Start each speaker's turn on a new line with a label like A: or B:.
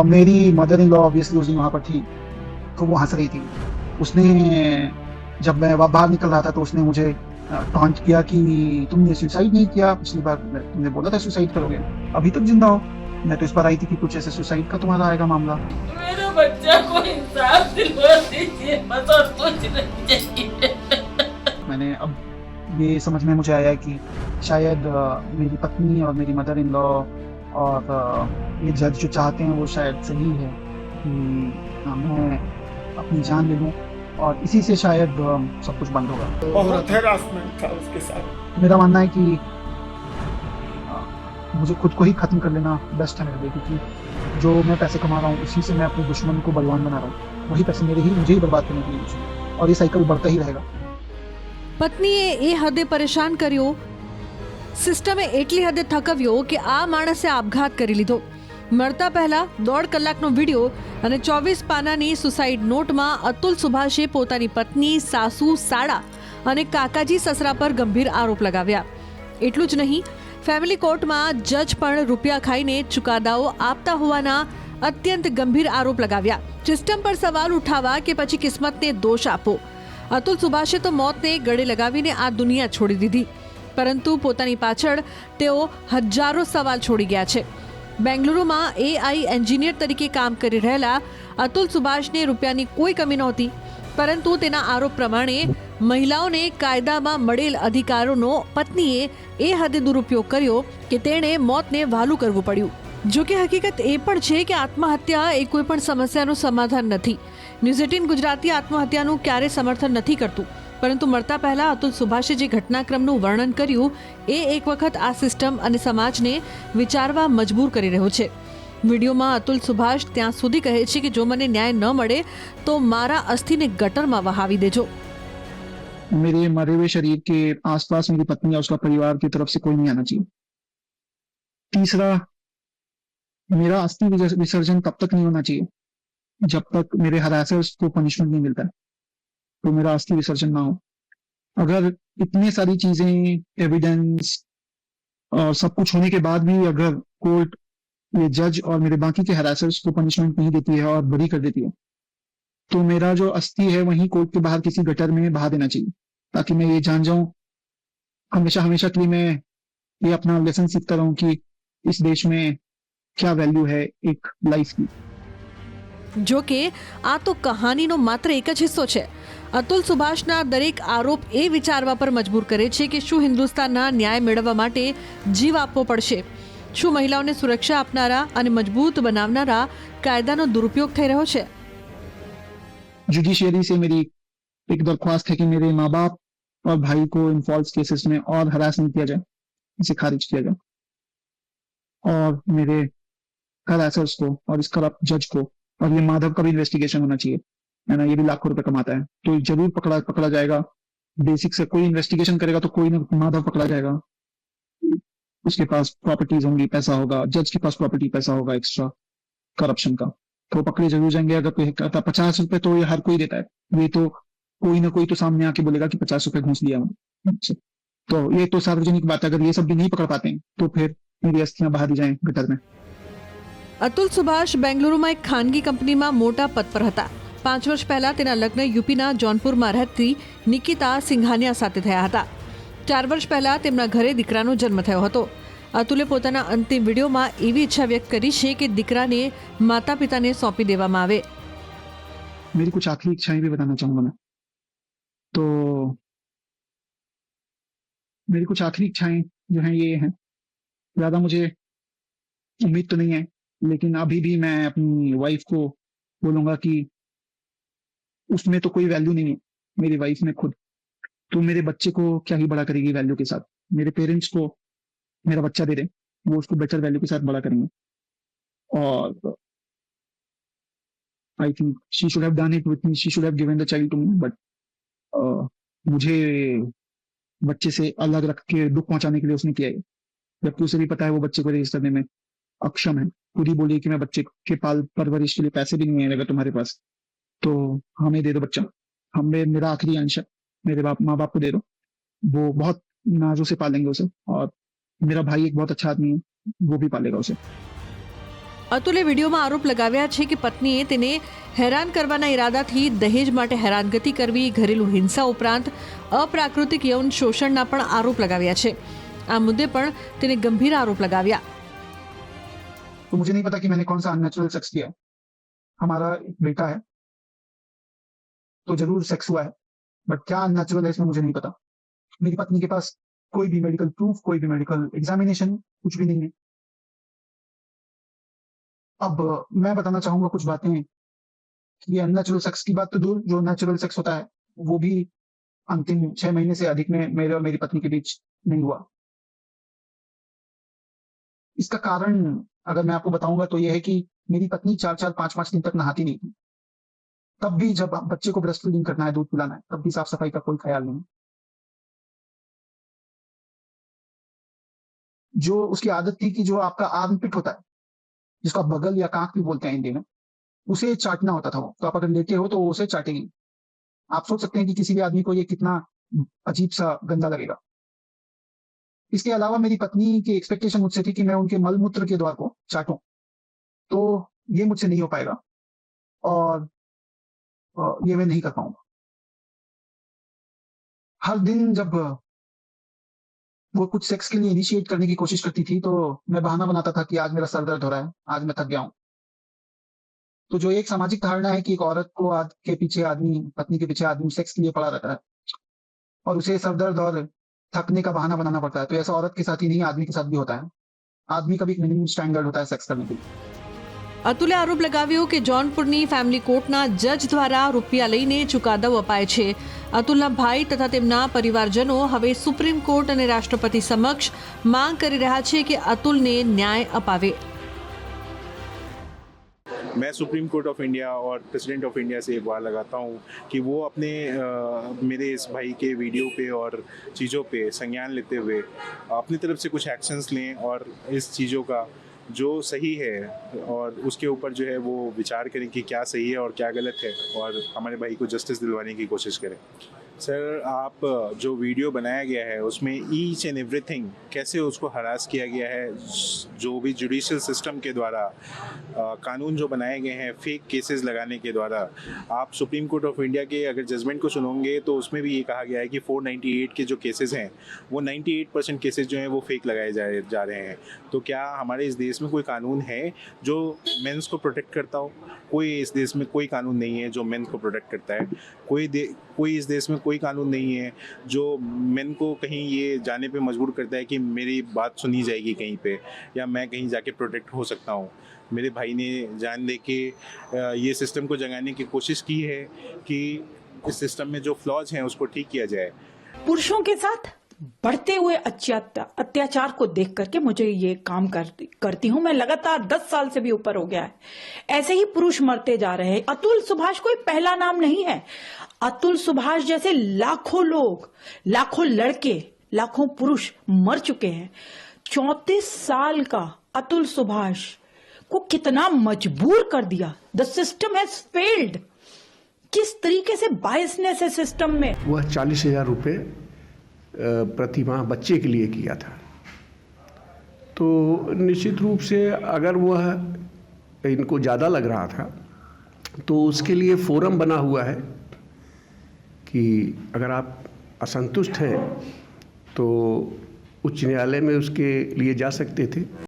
A: मेरी mother in law obviously उस दिन वहाँ पर थी, तो वो हँस रही थी। उसने जब मैं बाहर निकल रहा था तो उसने मुझे टॉन्ट किया कि तुमने सुसाइड नहीं किया, पिछली बार तुमने बोला था सुसाइड करोगे, अभी तक जिंदा हो। मैं तो इस पर आई थी कि कुछ ऐसे सुसाइड का तुम्हारा आएगा मामला।
B: मेरे बच्चा को इंसाफ दिलवा दीजिए, बस और कुछ नहीं चाहिए।
A: मैंने अब ये समझ में मुझे आया कि शायद मेरी पत्नी और मेरी मदर इन लॉ और ये जज जो चाहते हैं वो शायद सही है कि मैं अपनी जान ले लूं, और इसी से शायद सब कुछ बंद होगा।
C: बहुत हैरासमेंट था उसके साथ।
A: मेरा मानना है कि मुझे खुद को ही खत्म कर लेना बेस्ट है मेरे लिए, क्योंकि जो मैं पैसे कमा रहा हूँ उसी से मैं अपने दुश्मन को बलवान बना रहा हूँ। वही पैसे मुझे ही बर्बाद करने के लिए यूज हैं, और ये साइकिल बढ़ता ही रहेगा।
D: પત્નીએ એ હદે પરેશાન કર્યો, સિસ્ટમે એટલી હદે થકવ્યો કે આ માણસે આપઘાત કરી લીધો. મરતા પહેલા 1.5 કલાકનો વિડીયો અને 24 પાનાની સુસાઇડ નોટમાં અતુલ સુભાષે પોતાની પત્ની, સાસુ, સાળા અને કાકાજી સસરા પર ગંભીર આરોપ લગાવ્યા. એટલું જ નહીં, ફેમિલી કોર્ટમાં જજ પણ રૂપિયા ખાઈને ચુકાદાઓ આપતા હોવાના અત્યંત ગંભીર આરોપ લગાવ્યા. સિસ્ટમ પર સવાલ ઉઠાવવા કે પછી કિસ્મતને દોષ આપો. અતુલ સુભાષે તો મોતને ગળે લગાવીને આ દુનિયા છોડી દીધી, પરંતુ પોતાની પાછળ તેઓ હજારો સવાલ છોડી ગયા છે. બેંગલુરુમાં AI એન્જિનિયર તરીકે કામ કરી રહેલા અતુલ સુભાષને રૂપિયાની કોઈ કમી નહોતી, પરંતુ તેના આરોપ પ્રમાણે મહિલાઓને કાયદામાં મળેલ અધિકારોનો પત્નીએ એ હદે દુરુપયોગ કર્યો કે તેણે મોતને વહાલું કરવું પડ્યું. જો કે હકીકત એ પણ છે કે આત્મહત્યા એ કોઈ પણ સમસ્યાનું સમાધાન નથી. ન્યૂઝ 18 ગુજરાતી આત્મહત્યાનું ક્યારે સમર્થન નથી કરતું, પરંતુ મરતા પહેલા અતુલ સુભાષે જે ઘટનાક્રમનું વર્ણન કર્યું એ એક વખત આ સિસ્ટમ અને સમાજને વિચારવા મજબૂર કરી રહ્યો છે. વિડીયોમાં અતુલ સુભાષ ત્યાં સુધી કહે છે કે જો મને ન્યાય ન મળે તો મારા અસ્થિને ગટરમાં વહાવી દેજો.
A: मेरे मरे हुए शरीर के आसपास मेरी पत्नी और उसका परिवार की तरफ से कोई नहीं आना चाहिए। तीसरा, मेरा अस्थि विसर्जन तब तक नहीं होना चाहिए जब तक मेरे हरासर्स को पनिशमेंट नहीं मिलता है, तो मेरा अस्थि विसर्जन ना हो। अगर इतनी सारी चीजें, एविडेंस और सब कुछ होने के बाद भी अगर कोर्ट, ये जज और मेरे बाकी के हरासर्स को पनिशमेंट नहीं देती है और बरी कर देती है, तो मेरा जो अस्थि है वहीं कोर्ट के बाहर किसी गटर में बहा देना चाहिए, ताकि मैं ये जान जाऊं हमेशा हमेशा के लिए, मैं ये अपना लेसन सीखता रहूं कि इस देश में क्या वैल्यू है एक लाइफ की।
D: જો કે આ તો કહાનીનો માત્ર એક જ હિસ્સો છે. અતુલ સુભાષના દરેક આરોપ એ વિચારવા પર મજબૂર કરે છે કે શું હિન્દુસ્તાનના ન્યાય મેળવવા માટે જીવ આપવો પડશે? શું મહિલાઓને સુરક્ષા આપનારા અને મજબૂત બનાવનારા કાયદાનો દુરુપયોગ થઈ રહ્યો છે?
A: जुडिशियरी से मेरी एक दरख्वास्त है कि मेरे माँ बाप और भाई को इन फॉल्स केसेस में और हरास नहीं किया जाए, इसे खारिज किया जाए, और मेरे हरासर्स को और इस करप्ट जज को, और ये माधव का भी इन्वेस्टिगेशन होना चाहिए, है ना, ये भी लाखों रुपए कमाता है, तो जरूर पकड़ा जाएगा। बेसिक से कोई इन्वेस्टिगेशन करेगा तो कोई ना माधव पकड़ा जाएगा। उसके पास प्रॉपर्टीज होंगी, पैसा होगा, जज के पास प्रॉपर्टी पैसा होगा एक्स्ट्रा करप्शन का, तो पकड़े जरूर जाएंगे। अगर कोई कहता 50 रुपए तो ये हर कोई देता है, ये तो कोई ना कोई तो सामने आके बोलेगा कि 50 रुपए घूस लिया मैंने। तो ये तो सार्वजनिक बात है। अगर ये सब भी नहीं पकड़ पाते हैं तो फिर मेरी अस्थियां बहा दी जाएं गटर में।
D: અતુલ સુભાષ બેંગલુરુમાં એક ખાનગી કંપનીમાં મોટા પદ પર હતા. 5 વર્ષ પહેલા તેના લગ્ન યુપીના જોનપુરમાં રહેતી નિકિતા સિંઘાનિયા સાથે થયા હતા. 4 વર્ષ પહેલા તેમના ઘરે દીકરાનો જન્મ થયો હતો. અતુલે પોતાના અંતિમ વિડીયોમાં એવી ઈચ્છા વ્યક્ત કરી છે કે દીકરાને માતા પિતાને સોંપી દેવામાં આવે.
A: मेरी कुछ आखिरी इच्छाएं भी बताना चाहूंगा मैं। तो मेरी कुछ आखिरी इच्छाएं जो हैं ये हैं, ज्यादा मुझे उम्मीद तो नहीं है, लेकिन अभी भी मैं अपनी वाइफ को बोलूंगा कि उसमें तो कोई वैल्यू नहीं है, मेरी वाइफ में खुद, तो मेरे बच्चे को क्या ही बड़ा करेगी वैल्यू के साथ। मेरे पेरेंट्स को मेरा बच्चा दे दे, वो उसको बेटर वैल्यू के साथ बड़ा करेंगे, और I think she should have done it with me, she should have given the child to me, but मुझे बच्चे से अलग रख के दुख पहुंचाने के लिए उसने किया है, जबकि उसे भी पता है वो बच्चे को रेज करने में अक्षम है। खुद ही बोली कि मैं बच्चे के पाल परवरिश के लिए पैसे भी नहीं है अगर तुम्हारे पास, तो हमें दे दो बच्चा, हमें, मेरा आखिरी अंश है, मेरे माँ बाप को दे दो, वो बहुत नाजों से पालेंगे उसे, और मेरा भाई एक बहुत अच्छा आदमी है, वो भी पालेगा उसे।
D: અતુલે વિડીયોમાં આરોપ લગાવ્યા છે કે પત્નીએ તેને હેરાન કરવાના ઇરાદાથી દહેજ માટે હેરાનગતિ કરવી, ઘરેલુ હિંસા ઉપરાંત અપ્રાકૃતિક યૌન શોષણના પણ આરોપ લગાવ્યા છે. આ મુદ્દે પણ તેને ગંભીર આરોપ લગાવ્યા.
A: तो मुझे नहीं पता कि मैंने कौन सा अननेचुरल सेक्स किया है. हमारा एक बेटा है तो जरूर सेक्स हुआ है, बट क्या अननेचुरल है इसमें मुझे नहीं पता. मेरी पत्नी के पास कोई भी मेडिकल प्रूफ, कोई भी मेडिकल एग्जामिनेशन, कुछ भी नहीं है. अब मैं बताना चाहूंगा कुछ बातें कि अननेचुरल सेक्स की बात तो दूर, जो नेचुरल सेक्स होता है वो भी अंतिम 6 महीने से अधिक में मेरे और मेरी पत्नी के बीच नहीं हुआ. इसका कारण अगर मैं आपको बताऊंगा तो यह है कि मेरी पत्नी 4-4, 5-5 दिन तक नहाती नहीं थी. तब भी जब बच्चे को ब्रेस्ट फीडिंग करना है, दूध पिलाना है, तब भी साफ सफाई का कोई ख्याल नहीं. जो उसकी आदत थी कि जो आपका आर्मपिट होता है, जिसको आप बगल या कांख भी बोलते हैं हिंदी में, उसे चाटना होता था. वो तो आप अगर लेटे हो तो वो उसे चाटेगी. आप सोच सकते हैं कि किसी भी आदमी को ये कितना अजीब सा गंदा लगेगा. इसके अलावा मेरी पत्नी की एक्सपेक्टेशन मुझसे थी कि मैं उनके मल मूत्र के द्वार को चाटूं, तो ये मुझसे नहीं हो पाएगा और ये मैं नहीं कर पाऊंगा. हर दिन जब वो कुछ सेक्स के लिए इनिशिएट करने की कोशिश करती थी तो मैं बहाना बनाता था कि आज मेरा सर दर्द हो रहा है, आज मैं थक गया हूं. तो जो एक सामाजिक धारणा है कि एक औरत को के पीछे आदमी, पत्नी के पीछे आदमी सेक्स के लिए पड़ा रहता है और उसे सर दर्द और थकने का बहाना बनाना पड़ता है, तो ऐसा औरत के साथ ही नहीं आदमी के साथ भी होता है. आदमी का भी एक मिनिमम स्टैंडर्ड होता है सेक्स करने के लिए.
D: અતુલે આરોપ લગાવ્યો કે જોનપુરની ફેમિલી કોર્ટના જજ દ્વારા રૂપિયા લઈને ચુકાદો અપાય છે. અતુલના ભાઈ તથા તેમના પરિવારજનો હવે સુપ્રીમ કોર્ટ અને રાષ્ટ્રપતિ સમક્ષ માંગ કરી રહ્યા છે કે અતુલને ન્યાય અપાવે.
E: मैं सुप्रीम कोर्ट ऑफ इंडिया और प्रेसिडेंट ऑफ इंडिया से एक बार लगाता हूँ कि वो अपने मेरे इस भाई के वीडियो पे और चीज़ों पे संज्ञान लेते हुए अपनी तरफ से कुछ एक्शंस लें और इस चीज़ों का जो सही है और उसके ऊपर जो है वो विचार करें कि क्या सही है और क्या गलत है और हमारे भाई को जस्टिस दिलवाने की कोशिश करें. सर, आप जो वीडियो बनाया गया है उसमें ईच एंड एवरीथिंग कैसे उसको हरास किया गया है, जो भी जुडिशियल सिस्टम के द्वारा कानून जो बनाए गए हैं फेक केसेस लगाने के द्वारा, आप सुप्रीम कोर्ट ऑफ इंडिया के अगर जजमेंट को सुनोगे तो उसमें भी ये कहा गया है कि 498 के जो केसेस हैं वो 98% केसेस जो हैं वो फेक लगाए जा रहे हैं. तो क्या हमारे इस देश में कोई कानून है जो मेंस को प्रोटेक्ट करता हो? कोई इस देश में कोई कानून नहीं है जो मेन को प्रोटेक्ट करता है. कोई इस देश में कोई कानून नहीं है जो मेन को कहीं ये जाने पे मजबूर करता है कि मेरी बात सुनी जाएगी कहीं पे या मैं कहीं जाके प्रोटेक्ट हो सकता हूँ. मेरे भाई ने जान दे के ये सिस्टम को जगाने की कोशिश की है कि इस सिस्टम में जो फ्लॉज हैं उसको ठीक किया जाए.
F: पुरुषों के साथ बढ़ते हुए अत्याचार को देख करके मुझे ये काम करती हूँ. मैं लगातार 10 साल से भी ऊपर हो गया है. ऐसे ही पुरुष मरते जा रहे हैं. अतुल सुभाष कोई पहला नाम नहीं है. अतुल सुभाष जैसे लाखों लोग, लाखों लड़के, लाखों पुरुष मर चुके हैं. 34 साल का अतुल सुभाष को कितना मजबूर कर दिया. The system has failed. किस तरीके से बायसनेस है सिस्टम में.
G: वह 40,000 रुपये प्रति माह बच्चे के लिए किया था. तो निश्चित रूप से अगर वह इनको ज़्यादा लग रहा था तो उसके लिए फोरम बना हुआ है कि अगर आप असंतुष्ट हैं तो उच्च न्यायालय में उसके लिए जा सकते थे.